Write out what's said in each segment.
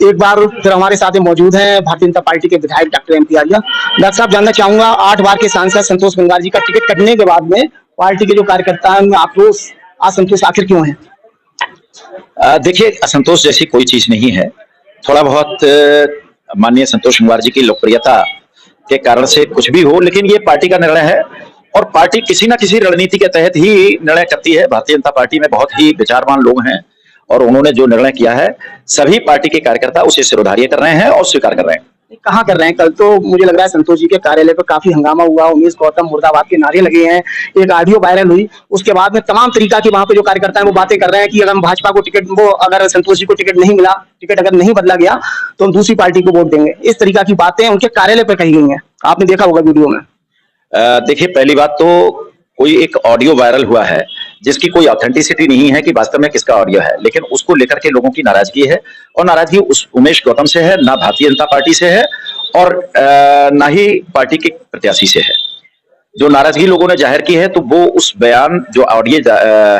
एक बार फिर हमारे साथ में मौजूद हैं भारतीय जनता पार्टी के विधायक doctor M P Arya. Doctor साहब, जानना चाहूंगा 8 बार के सांसद संतोष गंगवार जी का टिकट कटने के बाद में पार्टी के जो कार्यकर्ता हैं उनमें आक्रोश, असंतोष आखिर क्यों है? देखिए, असंतोष जैसी कोई चीज नहीं है। थोड़ा बहुत माननीय संतोष गंगवार जी की लोकप्रियता के कारण से कुछ भी हो, लेकिन ये पार्टी का निर्णय है और पार्टी किसी न किसी रणनीति के तहत ही निर्णय करती है। भारतीय जनता पार्टी में बहुत ही विचारवान लोग हैं और उन्होंने जो निर्णय किया है, सभी पार्टी के कार्यकर्ता उसे सिरोधार्य कर रहे हैं और स्वीकार कर रहे हैं। कहाँ कर रहे हैं? कल तो मुझे लग रहा है संतोष जी के कार्यालय पर काफी हंगामा हुआ, उमेश गौतम मुर्दाबाद के नारे लगे हैं, एक ऑडियो वायरल हुई। उसके बाद में तमाम तरीका की वहां पे जो कार्यकर्ता है वो बातें कर रहे हैं कि अगर हम भाजपा को टिकट, वो अगर संतोष जी को टिकट नहीं मिला, टिकट अगर नहीं बदला गया तो हम दूसरी पार्टी को वोट देंगे। इस तरीका की बातें उनके कार्यालय पर कही गई हैं, आपने देखा होगा वीडियो में। देखिए, पहली बात तो कोई एक ऑडियो वायरल हुआ है जिसकी कोई ऑथेंटिसिटी नहीं है कि वास्तव में किसका ऑडियो है, लेकिन उसको लेकर के लोगों की नाराजगी है और नाराजगी उस उमेश गौतम से है, ना भारतीय जनता पार्टी से है और ना ही पार्टी के प्रत्याशी से है। जो नाराजगी लोगों ने जाहिर की है तो वो उस बयान, जो ऑडियो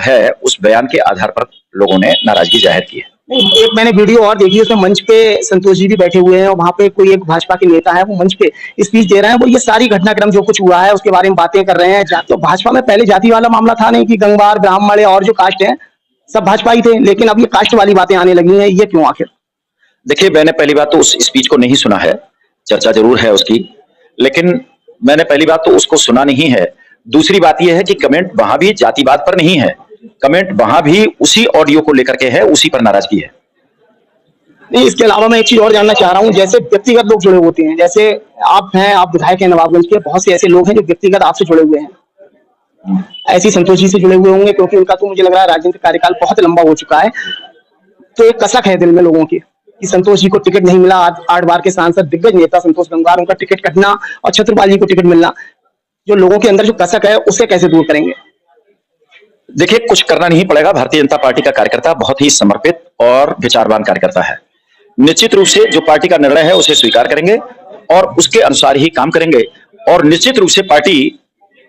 है, उस बयान के आधार पर लोगों ने नाराजगी जाहिर की है। एक मैंने वीडियो और देखी, उसमें मंच पे संतोष जी भी बैठे हुए हैं और वहां पे कोई एक भाजपा के नेता है, वो मंच पे स्पीच दे रहे हैं, वो ये सारी घटनाक्रम जो कुछ हुआ है उसके बारे में बातें कर रहे हैं। तो भाजपा में पहले जाति वाला मामला था नहीं कि गंगवार, ब्राह्मण और जो कास्ट है सब भाजपा ही थे, लेकिन अब ये कास्ट वाली बातें आने लगी हैं, ये क्यों आखिर? देखिए, मैंने पहली बात तो उस स्पीच को नहीं सुना है, चर्चा जरूर है उसकी, लेकिन मैंने पहली बात तो उसको सुना नहीं है। दूसरी बात यह है कि कमेंट वहां भी जातिवाद पर नहीं है, कमेंट वहां भी उसी ऑडियो को लेकर के है, उसी पर नाराजगी है। नहीं, इसके अलावा मैं एक चीज और जानना चाह रहा हूँ, जैसे व्यक्तिगत लोग जुड़े होते हैं, जैसे आप हैं, आप विधायक हैं नवाबगंज के, बहुत से ऐसे लोग हैं जो व्यक्तिगत आपसे जुड़े हुए हैं, ऐसी संतोष जी से जुड़े हुए होंगे क्योंकि उनका तो मुझे लग रहा है राजनीतिक कार्यकाल बहुत लंबा हो चुका है। तो एक कसक है दिल में लोगों की कि संतोष जी को टिकट नहीं मिला, 8 बार के सांसद दिग्गज नेता संतोष गंगवार, उनका टिकट कटना और छत्रपाल जी को टिकट मिलना, जो लोगों के अंदर जो कसक है उसे कैसे दूर करेंगे? देखिए, कुछ करना नहीं पड़ेगा। भारतीय जनता पार्टी का कार्यकर्ता बहुत ही समर्पित और विचारवान कार्यकर्ता है। निश्चित रूप से जो पार्टी का निर्णय है उसे स्वीकार करेंगे और उसके अनुसार ही काम करेंगे और निश्चित रूप से पार्टी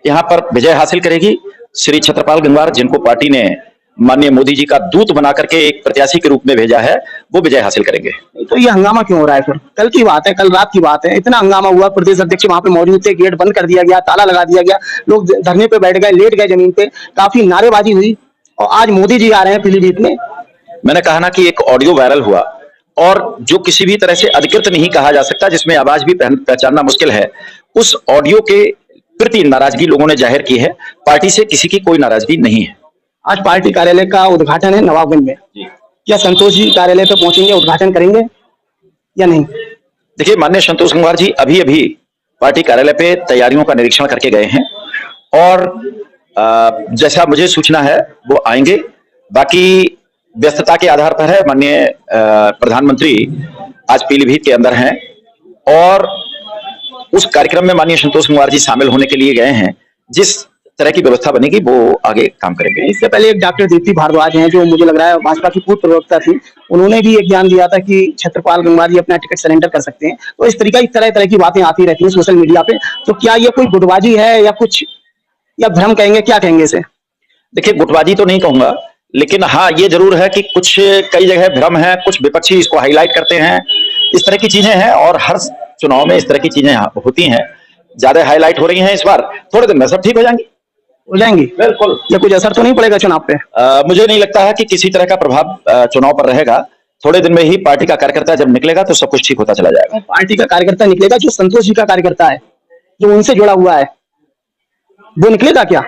यहां पर विजय हासिल करेगी। श्री छत्रपाल गंगवार, जिनको पार्टी ने माननीय मोदी जी का दूत बना करके एक प्रत्याशी के रूप में भेजा है, वो विजय हासिल करेंगे। तो ये हंगामा क्यों हो रहा है फिर? कल की बात है, कल रात की बात है, इतना हंगामा हुआ, प्रदेश अध्यक्ष वहां पे मौजूद थे, गेट बंद कर दिया गया, ताला लगा दिया गया, लोग धरने पे बैठ गए, लेट गए जमीन पे, काफी नारेबाजी हुई और आज मोदी जी आ रहे हैं पीलीभीत में। मैंने कहा ना कि एक ऑडियो वायरल हुआ और जो किसी भी तरह से अधिकृत नहीं कहा जा सकता, जिसमें आवाज भी पहचानना मुश्किल है, उस ऑडियो के प्रति नाराजगी लोगों ने जाहिर की है। पार्टी से किसी की कोई नाराजगी नहीं है। आज पार्टी कार्यालय का उद्घाटन है नवाबगंज में, क्या संतोष जी कार्यालय पे पहुंचेंगे, उद्घाटन करेंगे या नहीं? देखिए, माननीय संतोष गंगवार जी अभी अभी पार्टी कार्यालय पे तैयारियों का निरीक्षण करके गए हैं और जैसा मुझे सूचना है वो आएंगे। बाकी व्यस्तता के आधार पर है, माननीय प्रधानमंत्री आज पीलीभीत के अंदर हैं और उस कार्यक्रम में माननीय संतोष गंगवार जी शामिल होने के लिए गए हैं। जिस तरह की व्यवस्था बनेगी वो आगे काम करेंगे। इससे पहले एक डॉक्टर दीप्ति भारद्वाज हैं जो मुझे लग रहा है भाजपा की पूर्व प्रवक्ता थी, उन्होंने भी एक बयान दिया था कि छत्रपाल गंगवार जी अपना टिकट सरेंडर कर सकते हैं। तो इस तरह की बातें आती रहती हैं सोशल मीडिया पे, तो क्या ये कोई गुटबाजी है या कुछ, या भ्रम कहेंगे, क्या कहेंगे इसे? देखिए, गुटबाजी तो नहीं कहूंगा, लेकिन हाँ ये जरूर है कि कुछ कई जगह भ्रम है, कुछ विपक्षी इसको हाईलाइट करते हैं, इस तरह की चीजें हैं और हर चुनाव में इस तरह की चीजें होती हैं। ज्यादा हाईलाइट हो रही हैं इस बार, थोड़े दिन में सब ठीक हो जाएंगी। बिल्कुल। या कुछ असर तो नहीं पड़ेगा चुनाव पे? मुझे नहीं लगता है कि किसी तरह का प्रभाव चुनाव पर रहेगा। थोड़े दिन में ही पार्टी का कार्यकर्ता जब निकलेगा तो सब कुछ ठीक होता चला जाएगा। पार्टी का कार्यकर्ता निकलेगा, जो संतोष जी का कार्यकर्ता है, जो उनसे जुड़ा हुआ है, वो निकलेगा क्या?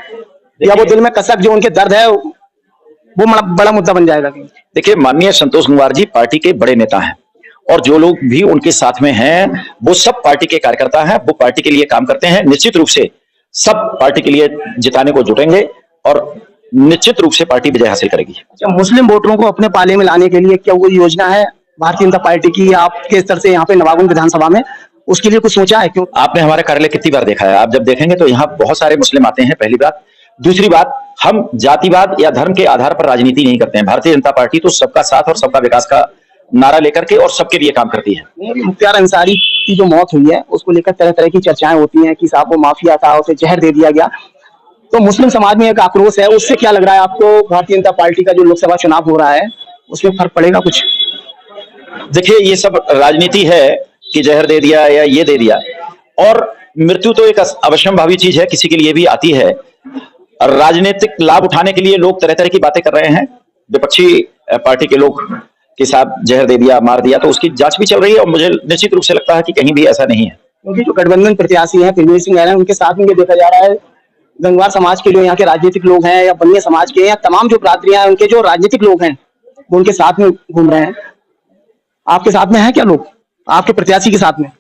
या वो दिल में कसक, जो उनके दर्द है, वो बड़ा मुद्दा बन जाएगा? देखिए, माननीय संतोष गंगवार जी पार्टी के बड़े नेता हैं और जो लोग भी उनके साथ में हैं वो सब पार्टी के कार्यकर्ता हैं, वो पार्टी के लिए काम करते हैं। निश्चित रूप से सब पार्टी के लिए जिताने को जुटेंगे और निश्चित रूप से पार्टी विजय हासिल करेगी। अच्छा, मुस्लिम वोटरों को अपने पाले में लाने के लिए क्या कोई योजना है भारतीय जनता पार्टी की, आपके स्तर से यहाँ पे नवाबगंज विधानसभा में, उसके लिए कुछ सोचा है? क्यों आपने हमारे कार्यालय कितनी बार देखा है, आप जब देखेंगे तो यहाँ बहुत सारे मुस्लिम आते हैं, पहली बात। दूसरी बात, हम जातिवाद या धर्म के आधार पर राजनीति नहीं करते हैं। भारतीय जनता पार्टी तो सबका साथ और सबका विकास का नारा लेकर के और सबके लिए काम करती है। मुख्तार अंसारी की जो मौत हुई है उसको लेकर तरह तरह की चर्चाएं होती हैं कि साहब वो माफिया था, उसे जहर दे दिया गया, तो मुस्लिम समाज में एक आक्रोश है, उससे क्या लग रहा है आपको? भारतीय जनता पार्टी का जो लोकसभा चुनाव हो रहा है उसमें फर्क पड़ेगा कुछ? देखिए, ये सब राजनीति है कि जहर दे दिया या ये दे दिया, और मृत्यु तो एक अवश्यंभावी चीज है, किसी के लिए भी आती है। और राजनीतिक लाभ उठाने के लिए लोग तरह तरह की बातें कर रहे हैं। विपक्षी पार्टी के लोग के साथ जहर दे दिया, मार दिया, तो उसकी जांच भी चल रही है, और मुझे निश्चित रूप से लगता है कि कहीं भी ऐसा नहीं है। क्योंकि जो गठबंधन प्रत्याशी हैं प्रवीण सिंह ऐरन, उनके साथ में ये देखा जा रहा है गंगवार समाज के जो यहाँ के राजनीतिक लोग हैं या बनिया समाज के या तमाम जो बिरादरियां हैं उनके जो राजनीतिक लोग हैं वो उनके साथ में घूम रहे हैं। आपके साथ में है क्या लोग आपके प्रत्याशी के साथ में?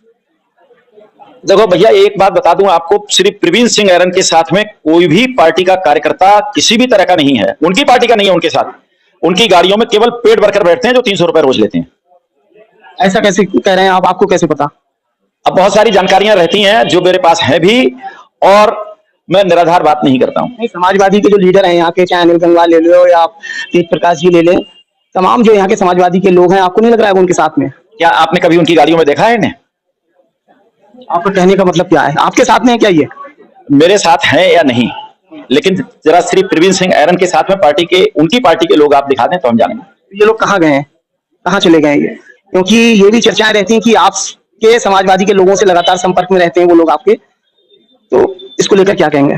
देखो भैया, एक बात बता दूं आपको, श्री प्रवीण सिंह ऐरन के साथ में कोई भी पार्टी का कार्यकर्ता किसी भी तरह का नहीं है। उनकी पार्टी का नहीं है उनके साथ। उनकी गाड़ियों में केवल पेट भरकर बैठते हैं जो 300 रुपए रोज लेते हैं। ऐसा कैसे कह रहे हैं आप? आपको कैसे पता? अब बहुत सारी जानकारियां रहती हैं जो मेरे पास है भी, और मैं निराधार बात नहीं करता हूं। नहीं, समाजवादी के जो लीडर हैं यहाँ के, चाहे अनिल गंगवार ले लो या आप तेज प्रकाश जी ले लें, तमाम जो यहाँ के समाजवादी के लोग हैं, आपको नहीं लग रहा है उनके साथ में? क्या आपने कभी उनकी गाड़ियों में देखा है इन्हें? आपका कहने का मतलब क्या है? आपके साथ में है क्या ये? मेरे साथ हैं या नहीं, लेकिन जरा श्री प्रवीण सिंह ऐरन के साथ में पार्टी के, उनकी पार्टी के लोग आप दिखा दें तो हम जानेंगे। ये लोग कहाँ गए हैं, कहाँ चले गए ये? क्योंकि ये भी चर्चाएं रहती हैं कि आपके समाजवादी के लोगों से लगातार संपर्क में रहते हैं वो लोग आपके, तो इसको लेकर क्या कहेंगे?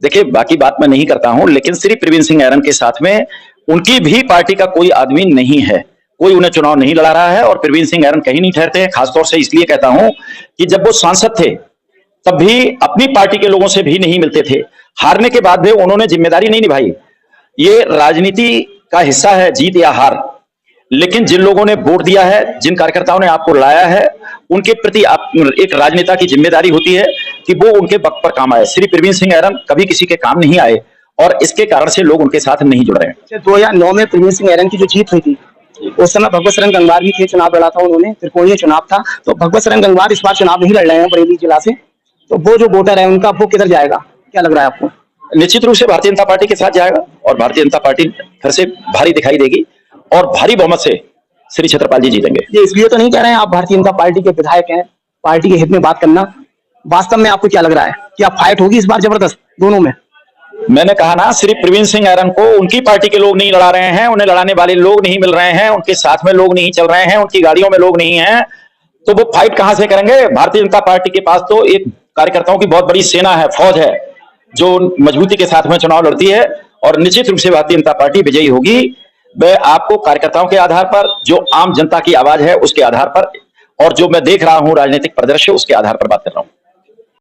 देखिए, बाकी बात मैं नहीं करता हूं, लेकिन श्री प्रवीण सिंह ऐरन के साथ में उनकी भी पार्टी का कोई आदमी नहीं है। कोई उन्हें चुनाव नहीं लड़ा रहा है, और प्रवीण सिंह ऐरन कहीं नहीं ठहरते हैं। खासतौर से इसलिए कहता हूं कि जब वो सांसद थे तब भी अपनी पार्टी के लोगों से भी नहीं मिलते थे। हारने के बाद भी उन्होंने जिम्मेदारी नहीं निभाई। ये राजनीति का हिस्सा है, जीत या हार, लेकिन जिन लोगों ने वोट दिया है, जिन कार्यकर्ताओं ने आपको लाया है, उनके प्रति एक राजनेता की जिम्मेदारी होती है कि वो उनके वक्त पर काम आए। श्री प्रवीण सिंह ऐरन कभी किसी के काम नहीं आए, और इसके कारण से लोग उनके साथ नहीं जुड़ रहे हैं। 2009 में प्रवीण सिंह ऐरन की जो जीत हुई थी, उस समय भगवत शरण गंगवार भी थे, चुनाव लड़ा था उन्होंने, त्रिकोणीय चुनाव था। तो भगवत शरण गंगवार इस बार चुनाव नहीं लड़ रहे हैं बरेली जिला से, तो वो जो वोटर है उनका वो किधर जाएगा, क्या लग रहा है आपको? निश्चित रूप से भारतीय जनता पार्टी के साथ जाएगा, और भारतीय जनता पार्टी फिर से भारी दिखाई देगी, और भारी बहुमत से श्री छत्रपाल जी जीतेंगे। ये इसलिए तो नहीं कह रहे हैं आप भारतीय जनता पार्टी के विधायक हैं, पार्टी के हित में बात करना, वास्तव में आपको क्या लग रहा है कि आप फाइट होगी इस बार जबरदस्त दोनों में? मैंने कहा ना, श्री प्रवीण सिंह ऐरन को उनकी पार्टी के लोग नहीं लड़ा रहे हैं, उन्हें लड़ाने वाले लोग नहीं मिल रहे हैं, उनके साथ में लोग नहीं चल रहे हैं, उनकी गाड़ियों में लोग नहीं हैं, तो वो फाइट कहां से करेंगे? भारतीय जनता पार्टी के पास तो एक कार्यकर्ताओं की बहुत बड़ी सेना है, फौज है, जो मजबूती के साथ में चुनाव लड़ती है, और निश्चित रूप से भारतीय जनता पार्टी विजयी होगी। मैं आपको कार्यकर्ताओं के आधार पर, जो आम जनता की आवाज है उसके आधार पर, और जो मैं देख रहा हूं राजनीतिक परिदृश्य, उसके आधार पर बात कर रहा हूं।